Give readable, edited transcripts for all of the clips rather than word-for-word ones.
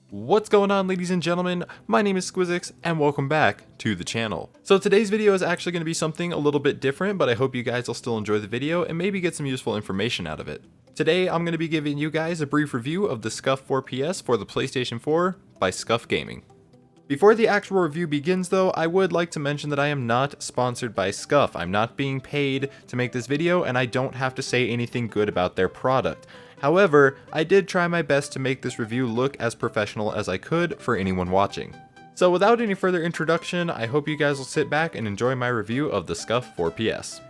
What's going on, ladies and gentlemen? My name is Sqwizzix and welcome back to the channel. So today's video is actually going to be something a little bit different, but I hope you guys will still enjoy the video and maybe get some useful information out of it. Today I'm going to be giving you guys a brief review of the Scuf 4PS for the PlayStation 4 by Scuf Gaming. Before the actual review begins though, I would like to mention that I am not sponsored by Scuf. I'm not being paid to make this video and I don't have to say anything good about their product. However, I did try my best to make this review look as professional as I could for anyone watching. So without any further introduction, I hope you guys will sit back and enjoy my review of the Scuf 4PS.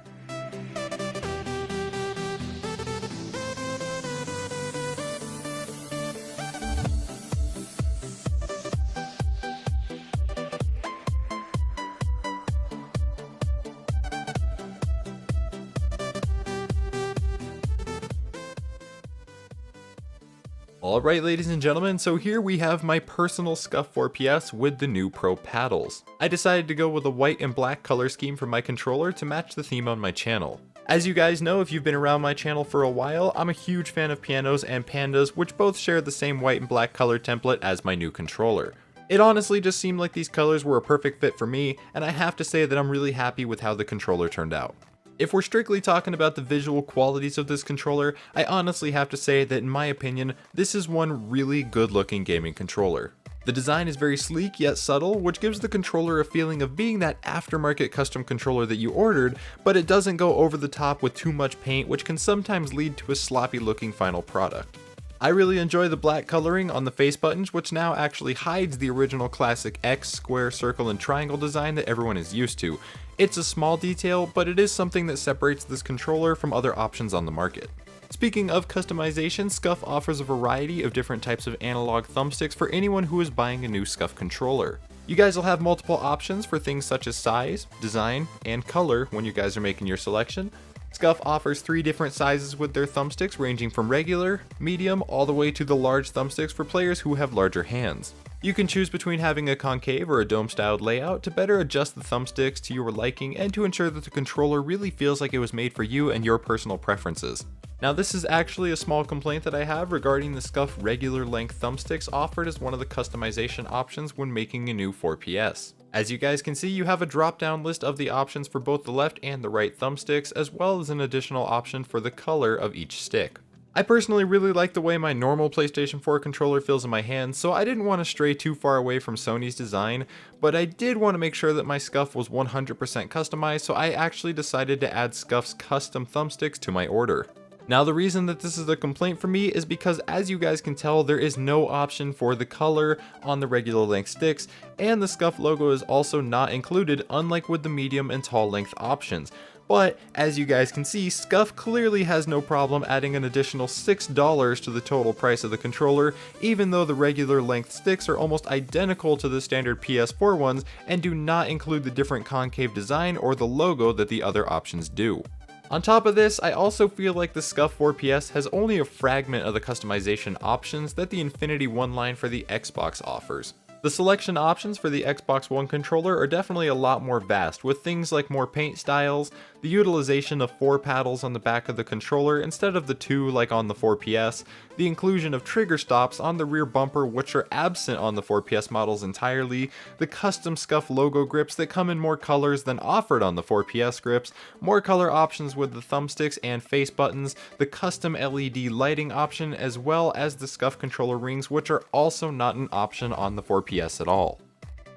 Alright, ladies and gentlemen, so here we have my personal Scuf 4PS with the new Pro paddles. I decided to go with a white and black color scheme for my controller to match the theme on my channel. As you guys know, if you've been around my channel for a while, I'm a huge fan of pianos and pandas, which both share the same white and black color template as my new controller. It honestly just seemed like these colors were a perfect fit for me, and I have to say that I'm really happy with how the controller turned out. If we're strictly talking about the visual qualities of this controller, I honestly have to say that in my opinion, this is one really good looking gaming controller. The design is very sleek yet subtle, which gives the controller a feeling of being that aftermarket custom controller that you ordered, but it doesn't go over the top with too much paint, which can sometimes lead to a sloppy looking final product. I really enjoy the black coloring on the face buttons, which now actually hides the original classic X, square, circle, and triangle design that everyone is used to. It's a small detail, but it is something that separates this controller from other options on the market. Speaking of customization, Scuf offers a variety of different types of analog thumbsticks for anyone who is buying a new Scuf controller. You guys will have multiple options for things such as size, design, and color when you guys are making your selection. Scuf offers 3 different sizes with their thumbsticks, ranging from regular, medium, all the way to the large thumbsticks for players who have larger hands. You can choose between having a concave or a dome-styled layout to better adjust the thumbsticks to your liking and to ensure that the controller really feels like it was made for you and your personal preferences. Now, this is actually a small complaint that I have regarding the Scuf regular length thumbsticks offered as one of the customization options when making a new 4PS. As you guys can see, you have a drop-down list of the options for both the left and the right thumbsticks, as well as an additional option for the color of each stick. I personally really like the way my normal PlayStation 4 controller feels in my hands, so I didn't want to stray too far away from Sony's design, but I did want to make sure that my Scuf was 100% customized, so I actually decided to add Scuf's custom thumbsticks to my order. Now, the reason that this is a complaint for me is because, as you guys can tell, there is no option for the color on the regular length sticks, and the Scuf logo is also not included, unlike with the medium and tall length options. But, as you guys can see, Scuf clearly has no problem adding an additional $6 to the total price of the controller, even though the regular length sticks are almost identical to the standard PS4 ones and do not include the different concave design or the logo that the other options do. On top of this, I also feel like the Scuf 4PS has only a fragment of the customization options that the Infinity One line for the Xbox offers. The selection options for the Xbox One controller are definitely a lot more vast, with things like more paint styles, the utilization of 4 paddles on the back of the controller instead of the 2 like on the 4PS, the inclusion of trigger stops on the rear bumper which are absent on the 4PS models entirely, the custom Scuf logo grips that come in more colors than offered on the 4PS grips, more color options with the thumbsticks and face buttons, the custom LED lighting option, as well as the Scuf controller rings, which are also not an option on the 4PS at all.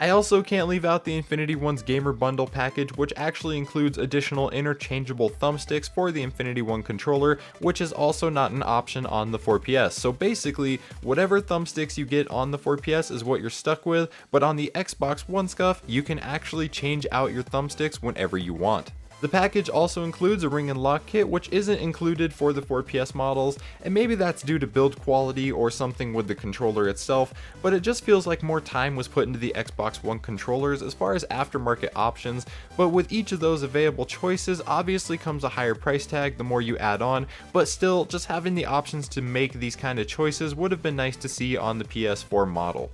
I also can't leave out the Infinity One's Gamer Bundle package, which actually includes additional interchangeable thumbsticks for the Infinity One controller, which is also not an option on the 4PS. So basically, whatever thumbsticks you get on the 4PS is what you're stuck with, but on the Xbox One Scuf, you can actually change out your thumbsticks whenever you want. The package also includes a ring and lock kit, which isn't included for the 4PS models, and maybe that's due to build quality or something with the controller itself, but it just feels like more time was put into the Xbox One controllers as far as aftermarket options, but with each of those available choices obviously comes a higher price tag the more you add on, but still, just having the options to make these kind of choices would have been nice to see on the PS4 model.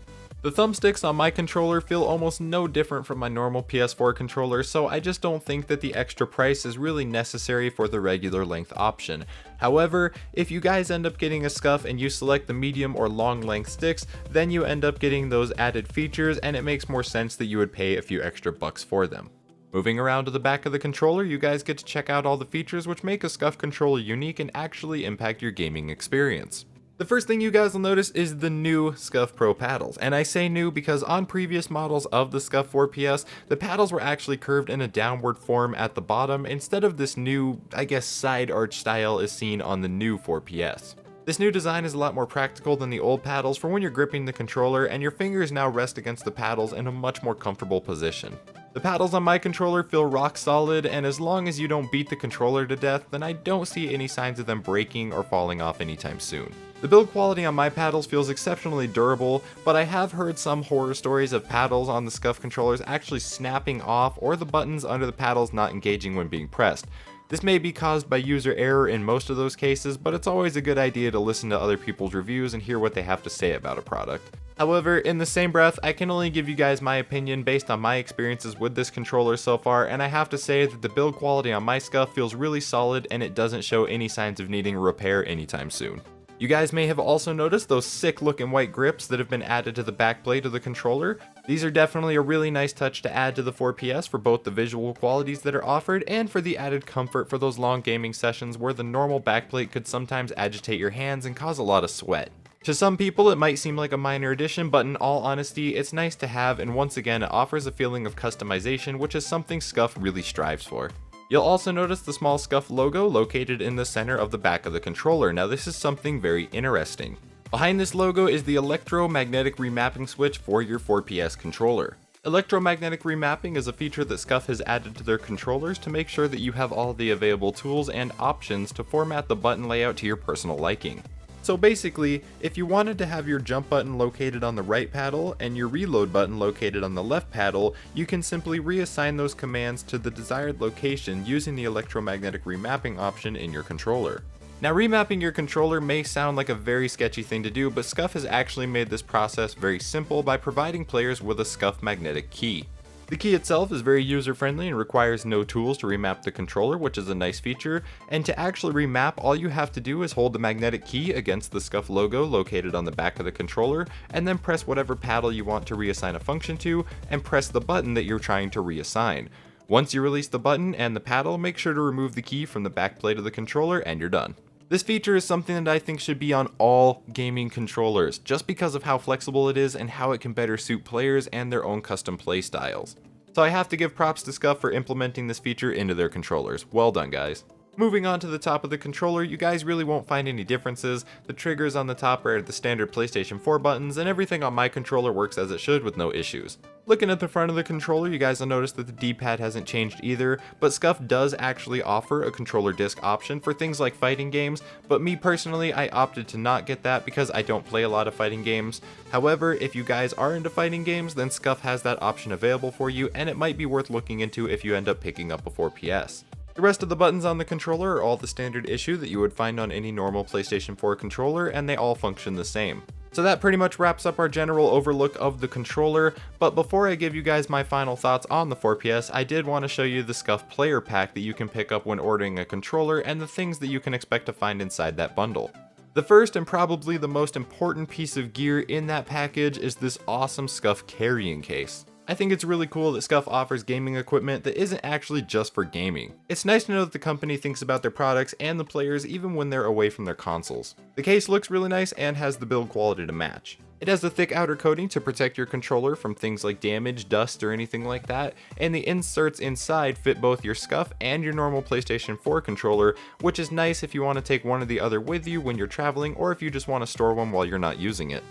The thumbsticks on my controller feel almost no different from my normal PS4 controller, so I just don't think that the extra price is really necessary for the regular length option. However, if you guys end up getting a Scuf and you select the medium or long length sticks, then you end up getting those added features, and it makes more sense that you would pay a few extra bucks for them. Moving around to the back of the controller, you guys get to check out all the features which make a Scuf controller unique and actually impact your gaming experience. The first thing you guys will notice is the new Scuf Pro paddles, and I say new because on previous models of the Scuf 4PS, the paddles were actually curved in a downward form at the bottom instead of this new, I guess, side arch style is seen on the new 4PS. This new design is a lot more practical than the old paddles for when you're gripping the controller, and your fingers now rest against the paddles in a much more comfortable position. The paddles on my controller feel rock solid, and as long as you don't beat the controller to death, then I don't see any signs of them breaking or falling off anytime soon. The build quality on my paddles feels exceptionally durable, but I have heard some horror stories of paddles on the Scuf controllers actually snapping off or the buttons under the paddles not engaging when being pressed. This may be caused by user error in most of those cases, but it's always a good idea to listen to other people's reviews and hear what they have to say about a product. However, in the same breath, I can only give you guys my opinion based on my experiences with this controller so far, and I have to say that the build quality on my Scuf feels really solid and it doesn't show any signs of needing repair anytime soon. You guys may have also noticed those sick looking white grips that have been added to the back plate of the controller. These are definitely a really nice touch to add to the 4PS for both the visual qualities that are offered and for the added comfort for those long gaming sessions where the normal backplate could sometimes agitate your hands and cause a lot of sweat. To some people it might seem like a minor addition, but in all honesty it's nice to have, and once again it offers a feeling of customization, which is something Scuf really strives for. You'll also notice the small Scuf logo located in the center of the back of the controller. Now this is something very interesting. Behind this logo is the electromagnetic remapping switch for your 4PS controller. Electromagnetic remapping is a feature that Scuf has added to their controllers to make sure that you have all the available tools and options to format the button layout to your personal liking. So basically, if you wanted to have your jump button located on the right paddle and your reload button located on the left paddle, you can simply reassign those commands to the desired location using the electromagnetic remapping option in your controller. Now, remapping your controller may sound like a very sketchy thing to do, but Scuf has actually made this process very simple by providing players with a Scuf magnetic key. The key itself is very user-friendly and requires no tools to remap the controller, which is a nice feature, and to actually remap, all you have to do is hold the magnetic key against the Scuf logo located on the back of the controller, and then press whatever paddle you want to reassign a function to, and press the button that you're trying to reassign. Once you release the button and the paddle, make sure to remove the key from the back plate of the controller, and you're done. This feature is something that I think should be on all gaming controllers, just because of how flexible it is and how it can better suit players and their own custom play styles. So I have to give props to Scuf for implementing this feature into their controllers. Well done, guys. Moving on to the top of the controller, you guys really won't find any differences. The triggers on the top are the standard PlayStation 4 buttons, and everything on my controller works as it should with no issues. Looking at the front of the controller, you guys will notice that the D-pad hasn't changed either, but Scuf does actually offer a controller disc option for things like fighting games, but me personally, I opted to not get that because I don't play a lot of fighting games. However, if you guys are into fighting games, then Scuf has that option available for you, and it might be worth looking into if you end up picking up a 4PS. The rest of the buttons on the controller are all the standard issue that you would find on any normal PlayStation 4 controller, and they all function the same. So that pretty much wraps up our general overlook of the controller, but before I give you guys my final thoughts on the 4PS, I did want to show you the Scuf player pack that you can pick up when ordering a controller and the things that you can expect to find inside that bundle. The first and probably the most important piece of gear in that package is this awesome Scuf carrying case. I think it's really cool that Scuf offers gaming equipment that isn't actually just for gaming. It's nice to know that the company thinks about their products and the players even when they're away from their consoles. The case looks really nice and has the build quality to match. It has a thick outer coating to protect your controller from things like damage, dust, or anything like that, and the inserts inside fit both your Scuf and your normal PlayStation 4 controller, which is nice if you want to take one or the other with you when you're traveling or if you just want to store one while you're not using it.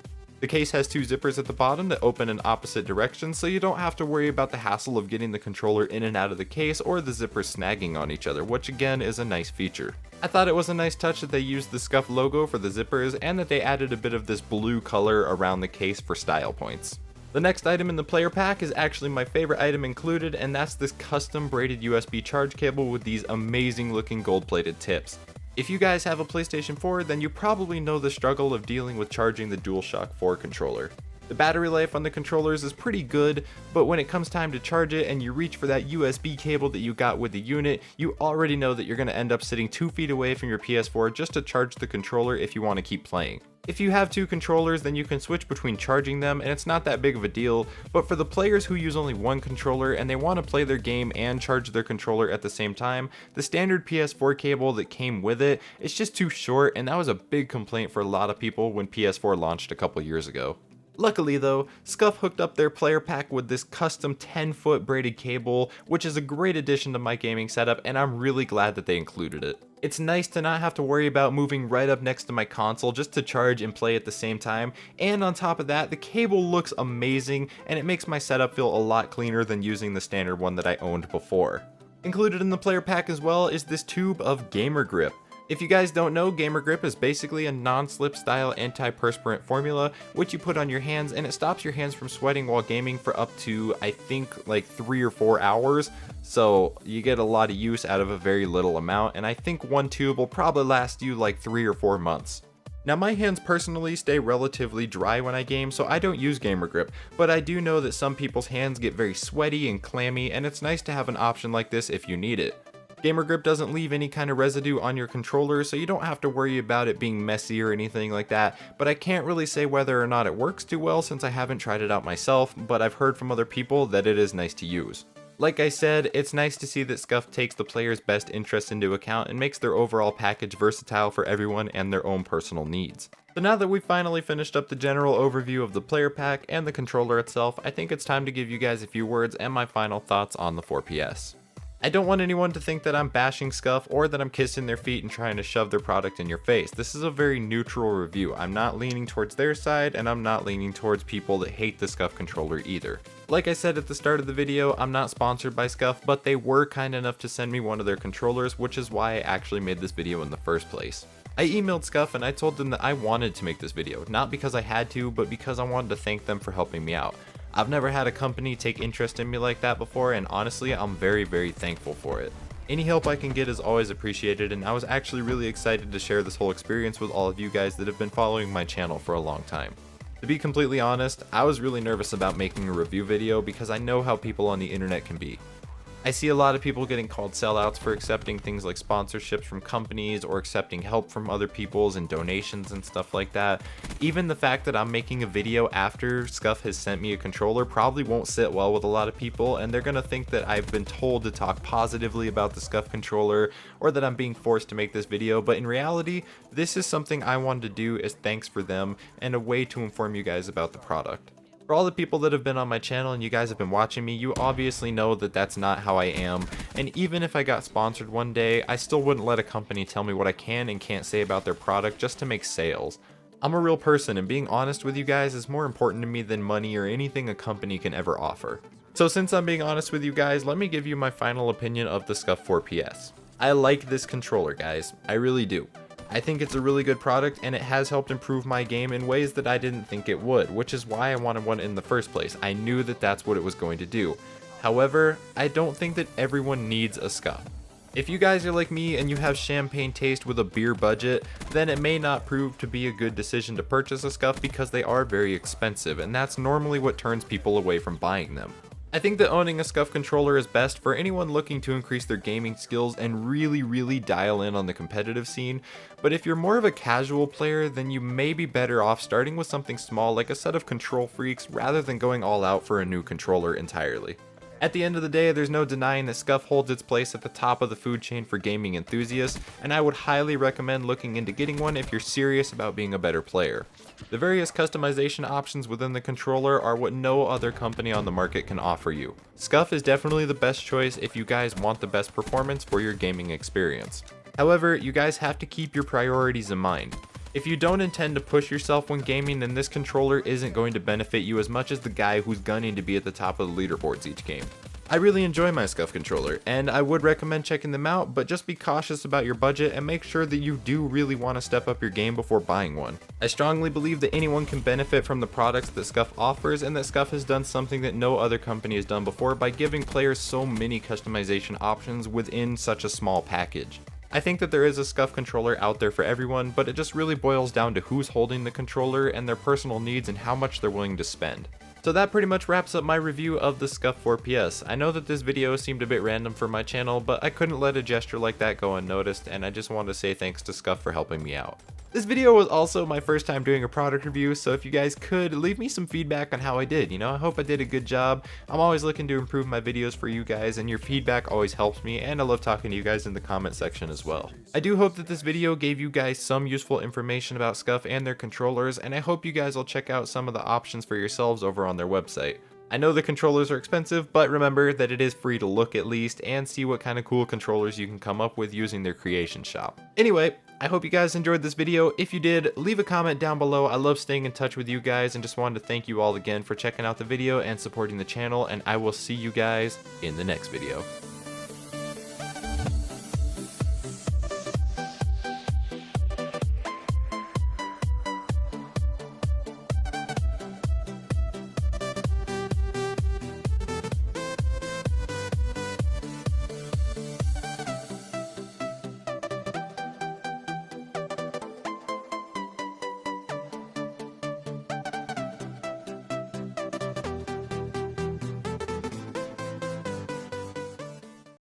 The case has two zippers at the bottom that open in opposite directions, so you don't have to worry about the hassle of getting the controller in and out of the case or the zippers snagging on each other, which again is a nice feature. I thought it was a nice touch that they used the Scuf logo for the zippers and that they added a bit of this blue color around the case for style points. The next item in the player pack is actually my favorite item included, and that's this custom braided USB charge cable with these amazing looking gold plated tips. If you guys have a PlayStation 4, then you probably know the struggle of dealing with charging the DualShock 4 controller. The battery life on the controllers is pretty good, but when it comes time to charge it and you reach for that USB cable that you got with the unit, you already know that you're going to end up sitting 2 feet away from your PS4 just to charge the controller if you want to keep playing. If you have 2 controllers, then you can switch between charging them, and it's not that big of a deal, but for the players who use only 1 controller and they want to play their game and charge their controller at the same time, the standard PS4 cable that came with it is just too short, and that was a big complaint for a lot of people when PS4 launched a couple years ago. Luckily though, Scuf hooked up their player pack with this custom 10-foot braided cable, which is a great addition to my gaming setup, and I'm really glad that they included it. It's nice to not have to worry about moving right up next to my console just to charge and play at the same time, and on top of that, the cable looks amazing and it makes my setup feel a lot cleaner than using the standard one that I owned before. Included in the player pack as well is this tube of gamer grip. If you guys don't know, Gamer Grip is basically a non-slip style antiperspirant formula which you put on your hands, and it stops your hands from sweating while gaming for up to, I think, like 3 or 4 hours. So you get a lot of use out of a very little amount, and I think one tube will probably last you like 3 or 4 months. Now my hands personally stay relatively dry when I game, so I don't use Gamer Grip, but I do know that some people's hands get very sweaty and clammy, and it's nice to have an option like this if you need it. Gamer Grip doesn't leave any kind of residue on your controller, so you don't have to worry about it being messy or anything like that, but I can't really say whether or not it works too well since I haven't tried it out myself, but I've heard from other people that it is nice to use. Like I said, it's nice to see that Scuf takes the player's best interest into account and makes their overall package versatile for everyone and their own personal needs. So now that we've finally finished up the general overview of the player pack and the controller itself, I think it's time to give you guys a few words and my final thoughts on the 4PS. I don't want anyone to think that I'm bashing Scuf or that I'm kissing their feet and trying to shove their product in your face. This is a very neutral review. I'm not leaning towards their side, and I'm not leaning towards people that hate the Scuf controller either. Like I said at the start of the video, I'm not sponsored by Scuf, but they were kind enough to send me one of their controllers, which is why I actually made this video in the first place. I emailed Scuf and I told them that I wanted to make this video, not because I had to, but because I wanted to thank them for helping me out. I've never had a company take interest in me like that before, and honestly, I'm very, very thankful for it. Any help I can get is always appreciated, and I was actually really excited to share this whole experience with all of you guys that have been following my channel for a long time. To be completely honest, I was really nervous about making a review video because I know how people on the internet can be. I see a lot of people getting called sellouts for accepting things like sponsorships from companies or accepting help from other people's and donations and stuff like that. Even the fact that I'm making a video after Scuf has sent me a controller probably won't sit well with a lot of people, and they're gonna think that I've been told to talk positively about the Scuf controller or that I'm being forced to make this video, but in reality, this is something I wanted to do as thanks for them and a way to inform you guys about the product. For all the people that have been on my channel and you guys have been watching me, you obviously know that that's not how I am, and even if I got sponsored one day, I still wouldn't let a company tell me what I can and can't say about their product just to make sales. I'm a real person, and being honest with you guys is more important to me than money or anything a company can ever offer. So since I'm being honest with you guys, let me give you my final opinion of the Scuf 4PS. I like this controller, guys. I really do. I think it's a really good product, and it has helped improve my game in ways that I didn't think it would, which is why I wanted one in the first place. I knew that that's what it was going to do. However, I don't think that everyone needs a Scuf. If you guys are like me and you have champagne taste with a beer budget, then it may not prove to be a good decision to purchase a Scuf because they are very expensive, and that's normally what turns people away from buying them. I think that owning a Scuf controller is best for anyone looking to increase their gaming skills and really dial in on the competitive scene, but if you're more of a casual player, then you may be better off starting with something small like a set of Control Freaks rather than going all out for a new controller entirely. At the end of the day, there's no denying that Scuf holds its place at the top of the food chain for gaming enthusiasts, and I would highly recommend looking into getting one if you're serious about being a better player. The various customization options within the controller are what no other company on the market can offer you. Scuf is definitely the best choice if you guys want the best performance for your gaming experience. However, you guys have to keep your priorities in mind. If you don't intend to push yourself when gaming, then this controller isn't going to benefit you as much as the guy who's gunning to be at the top of the leaderboards each game. I really enjoy my Scuf controller, and I would recommend checking them out, but just be cautious about your budget and make sure that you do really want to step up your game before buying one. I strongly believe that anyone can benefit from the products that Scuf offers, and that Scuf has done something that no other company has done before by giving players so many customization options within such a small package. I think that there is a Scuf controller out there for everyone, but it just really boils down to who's holding the controller and their personal needs and how much they're willing to spend. So that pretty much wraps up my review of the Scuf 4PS. I know that this video seemed a bit random for my channel, but I couldn't let a gesture like that go unnoticed, and I just wanted to say thanks to Scuf for helping me out. This video was also my first time doing a product review, so if you guys could leave me some feedback on how I did, I hope I did a good job. I'm always looking to improve my videos for you guys, and your feedback always helps me, and I love talking to you guys in the comment section as well. I do hope that this video gave you guys some useful information about Scuf and their controllers, and I hope you guys will check out some of the options for yourselves over on their website. I know the controllers are expensive, but remember that it is free to look at least and see what kind of cool controllers you can come up with using their creation shop. Anyway, I hope you guys enjoyed this video. If you did, leave a comment down below. I love staying in touch with you guys and just wanted to thank you all again for checking out the video and supporting the channel, and I will see you guys in the next video.